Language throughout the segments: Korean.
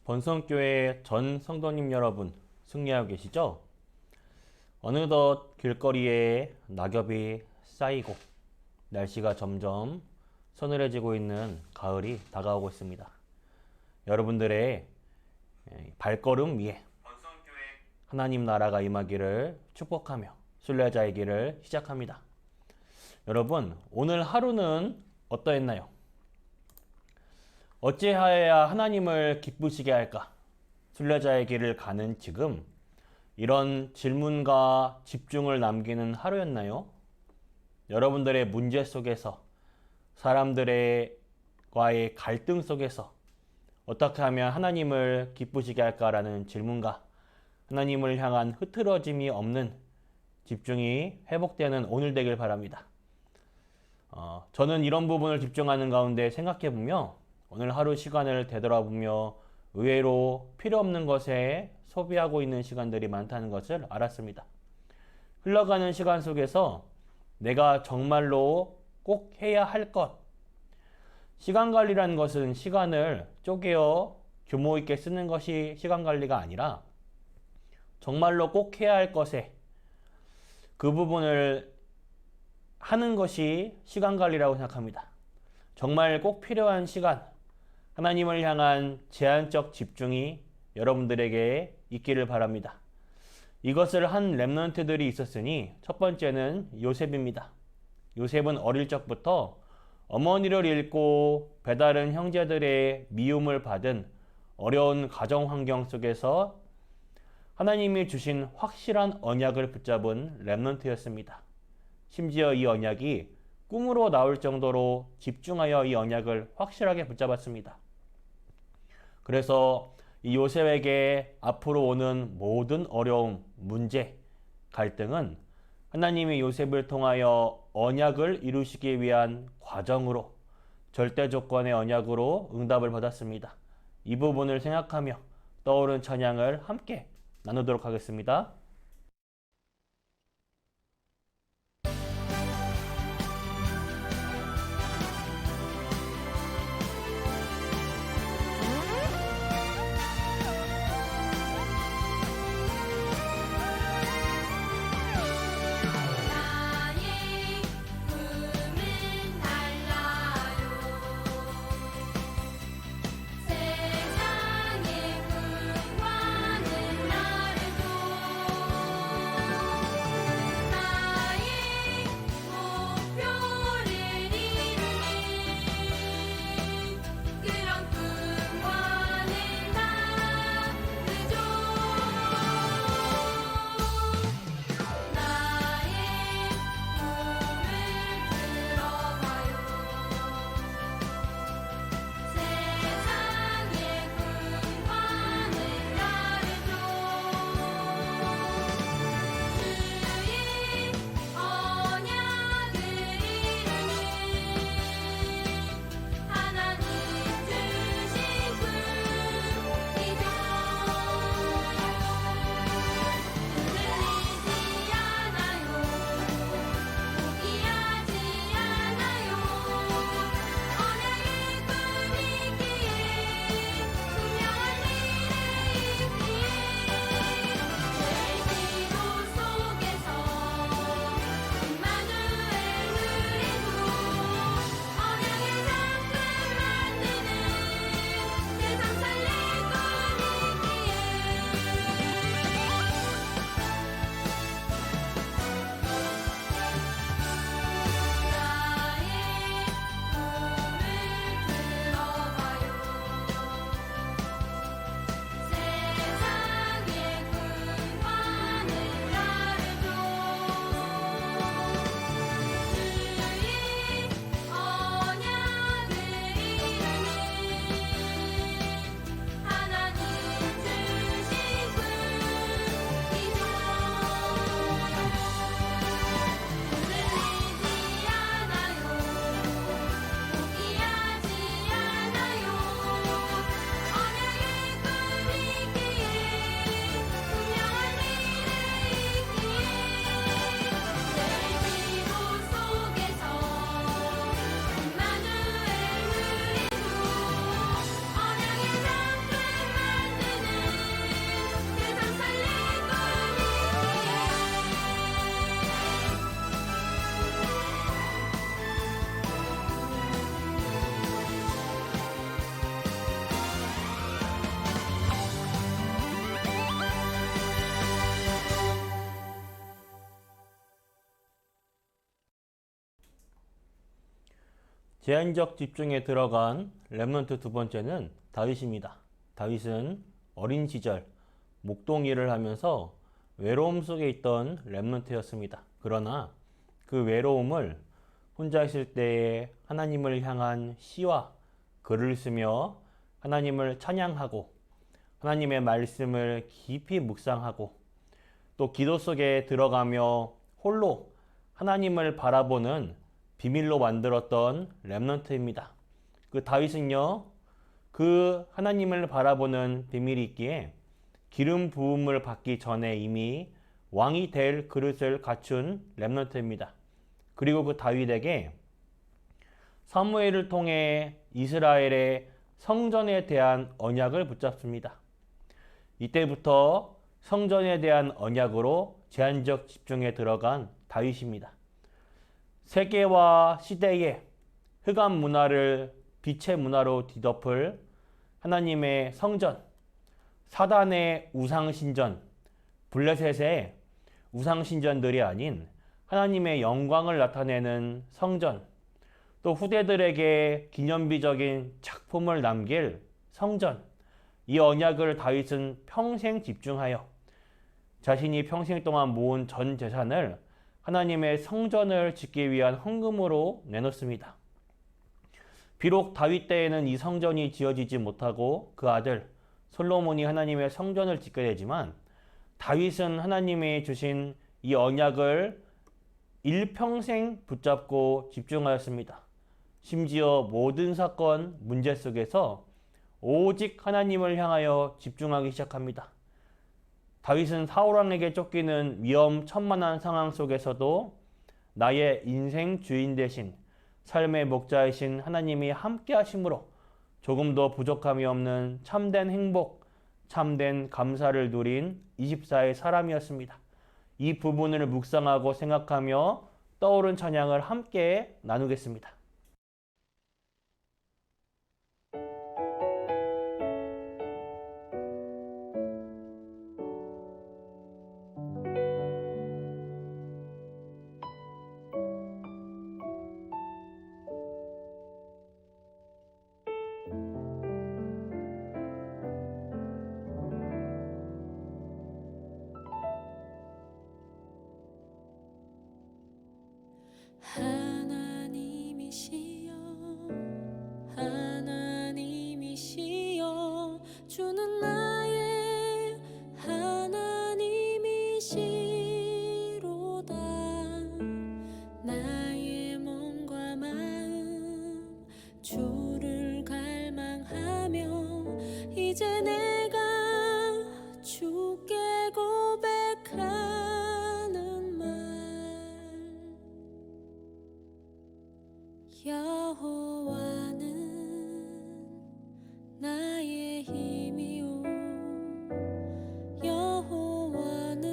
번성교회 전 성도님 여러분, 승리하고 계시죠? 어느덧 길거리에 낙엽이 쌓이고 날씨가 점점 서늘해지고 있는 가을이 다가오고 있습니다. 여러분들의 발걸음 위에 하나님 나라가 임하기를 축복하며 순례자의 길을 시작합니다. 여러분, 오늘 하루는 어떠했나요? 어찌하여야 하나님을 기쁘시게 할까? 순례자의 길을 가는 지금 이런 질문과 집중을 남기는 하루였나요? 여러분들의 문제 속에서, 사람들과의 갈등 속에서 어떻게 하면 하나님을 기쁘시게 할까라는 질문과 하나님을 향한 흐트러짐이 없는 집중이 회복되는 오늘 되길 바랍니다. 저는 이런 부분을 집중하는 가운데 생각해보며 오늘 하루 시간을 되돌아보며 의외로 필요 없는 것에 소비하고 있는 시간들이 많다는 것을 알았습니다. 흘러가는 시간 속에서 내가 정말로 꼭 해야 할 것, 시간 관리라는 것은 시간을 쪼개어 규모 있게 쓰는 것이 시간 관리가 아니라 정말로 꼭 해야 할 것에 그 부분을 하는 것이 시간 관리라고 생각합니다. 정말 꼭 필요한 시간, 하나님을 향한 제한적 집중이 여러분들에게 있기를 바랍니다. 이것을 한 렘넌트들이 있었으니 첫 번째는 요셉입니다. 요셉은 어릴 적부터 어머니를 잃고 배다른 형제들의 미움을 받은 어려운 가정 환경 속에서 하나님이 주신 확실한 언약을 붙잡은 렘넌트였습니다. 심지어 이 언약이 꿈으로 나올 정도로 집중하여 이 언약을 확실하게 붙잡았습니다. 그래서 이 요셉에게 앞으로 오는 모든 어려움, 문제, 갈등은 하나님이 요셉을 통하여 언약을 이루시기 위한 과정으로, 절대 조건의 언약으로 응답을 받았습니다. 이 부분을 생각하며 떠오른 찬양을 함께 나누도록 하겠습니다. 세상의 꿈과는 다르도 제한적 집중에 들어간 렘넌트 두 번째는 다윗입니다. 다윗은 어린 시절 목동 일을 하면서 외로움 속에 있던 렘넌트였습니다. 그러나 그 외로움을 혼자 있을 때에 하나님을 향한 시와 글을 쓰며 하나님을 찬양하고 하나님의 말씀을 깊이 묵상하고 또 기도 속에 들어가며 홀로 하나님을 바라보는 비밀로 만들었던 렘넌트입니다. 그 다윗은요, 그 하나님을 바라보는 비밀이 있기에 기름 부음을 받기 전에 이미 왕이 될 그릇을 갖춘 렘넌트입니다. 그리고 그 다윗에게 사무엘을 통해 이스라엘의 성전에 대한 언약을 붙잡습니다. 이때부터 성전에 대한 언약으로 제한적 집중에 들어간 다윗입니다. 세계와 시대의 흑암 문화를 빛의 문화로 뒤덮을 하나님의 성전, 사단의 우상신전, 블레셋의 우상신전들이 아닌 하나님의 영광을 나타내는 성전, 또 후대들에게 기념비적인 작품을 남길 성전, 이 언약을 다윗은 평생 집중하여 자신이 평생 동안 모은 전 재산을 하나님의 성전을 짓기 위한 헌금으로 내놓습니다. 비록 다윗 때에는 이 성전이 지어지지 못하고 그 아들 솔로몬이 하나님의 성전을 짓게 되지만 다윗은 하나님이 주신 이 언약을 일평생 붙잡고 집중하였습니다. 심지어 모든 사건, 문제 속에서 오직 하나님을 향하여 집중하기 시작합니다. 다윗은 사울왕에게 쫓기는 위험천만한 상황 속에서도 나의 인생 주인 되신 삶의 목자이신 하나님이 함께 하심으로 조금도 부족함이 없는 참된 행복, 참된 감사를 누린 24의 사람이었습니다. 이 부분을 묵상하고 생각하며 떠오른 찬양을 함께 나누겠습니다. 하나님이시여 주는 나의 하나님이시로다. 나의 몸과 마음 주를 갈망하며 이제 내가 주께 고백하는 말, 여호와는 나의 힘이요 여호와는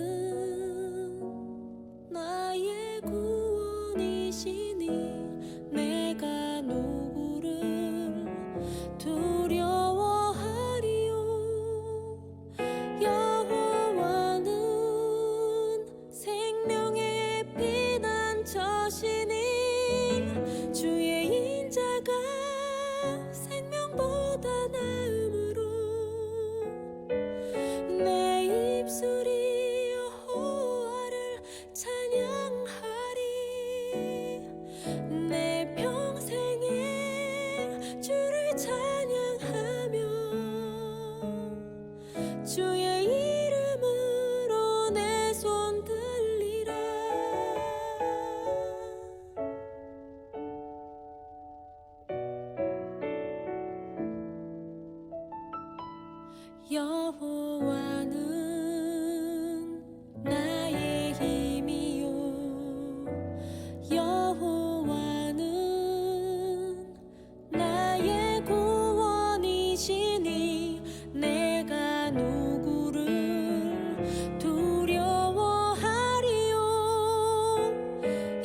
나의 구원이시니 내가 누구를 두려워하리요. 여호와는 생명의 피난처시니 주의 인자가 생명보다 나음으로 내 입술이 여호와를 찬양하리. 내 평생에 주를 찬양하며 주의 이름으로 내 손 들리라. 여호와는 나의 힘이요 여호와는 나의 구원이시니 내가 누구를 두려워하리요.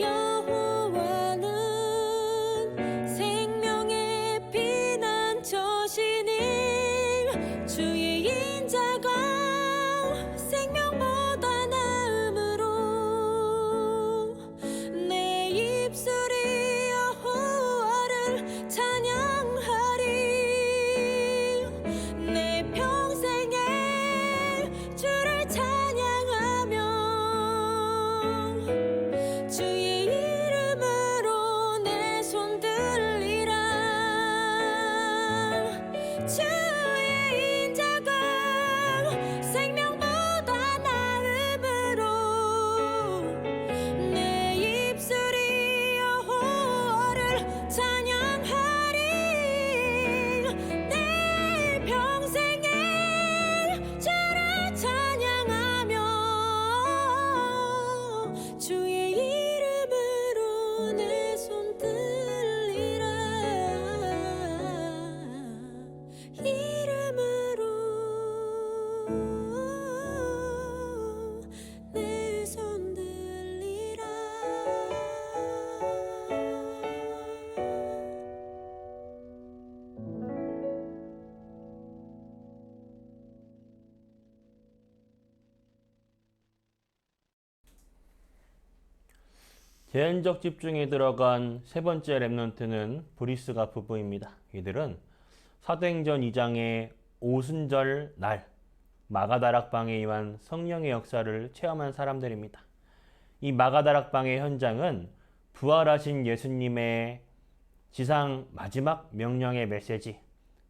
여호와는 생명의 피난처시니 주의 인자가 제한적 집중에 들어간 세 번째 렘넌트는 브리스가 부부입니다. 이들은 사도행전 2장의 오순절 날 마가다락방에 의한 성령의 역사를 체험한 사람들입니다. 이 마가다락방의 현장은 부활하신 예수님의 지상 마지막 명령의 메시지,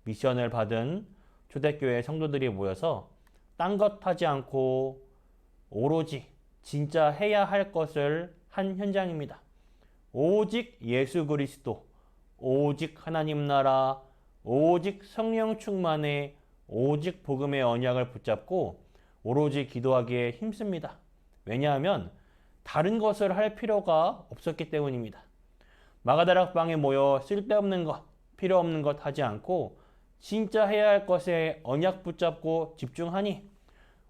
미션을 받은 초대교회 성도들이 모여서 딴 것 하지 않고 오로지 진짜 해야 할 것을 한 현장입니다. 오직 예수 그리스도, 오직 하나님 나라, 오직 성령 충만의 오직 복음의 언약을 붙잡고 오로지 기도하기에 힘씁니다. 왜냐하면 다른 것을 할 필요가 없었기 때문입니다. 마가다락방에 모여 쓸데없는 것, 필요 없는 것 하지 않고 진짜 해야 할 것에 언약 붙잡고 집중하니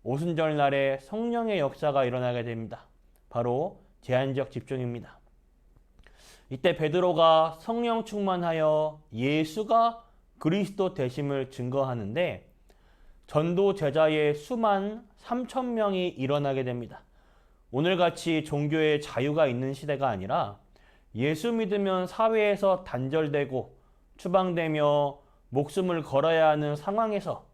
오순절 날에 성령의 역사가 일어나게 됩니다. 바로 제한적 집중입니다. 이때 베드로가 성령 충만하여 예수가 그리스도 되심을 증거하는데 전도 제자의 수만 3,000명이 일어나게 됩니다. 오늘같이 종교의 자유가 있는 시대가 아니라 예수 믿으면 사회에서 단절되고 추방되며 목숨을 걸어야 하는 상황에서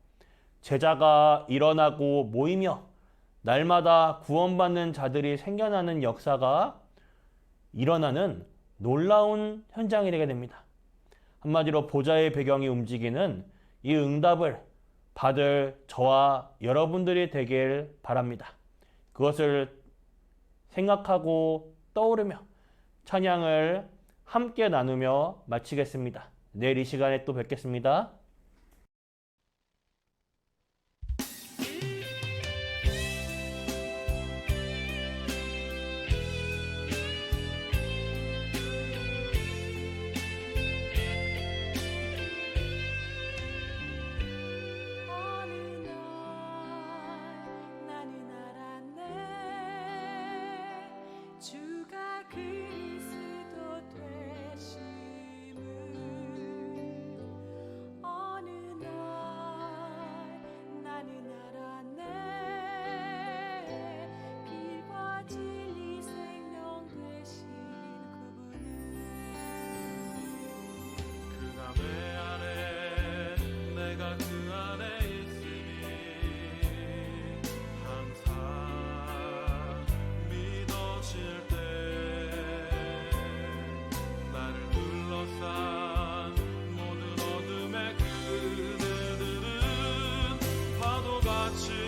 제자가 일어나고 모이며 날마다 구원받는 자들이 생겨나는 역사가 일어나는 놀라운 현장이 되게 됩니다. 한마디로 보좌의 배경이 움직이는 이 응답을 받을 저와 여러분들이 되길 바랍니다. 그것을 생각하고 떠오르며 찬양을 함께 나누며 마치겠습니다. 내일 이 시간에 또 뵙겠습니다. 어느 날 나는 알았네 주가 그리스도 되심을 어느 날 나는 알았네 길과 진리 생명 되신 그분을 그가 내 안에 내가 그 안에 있으니 항상 믿어질 때 나를 둘러싼 모든 어둠의 그네들은 파도같이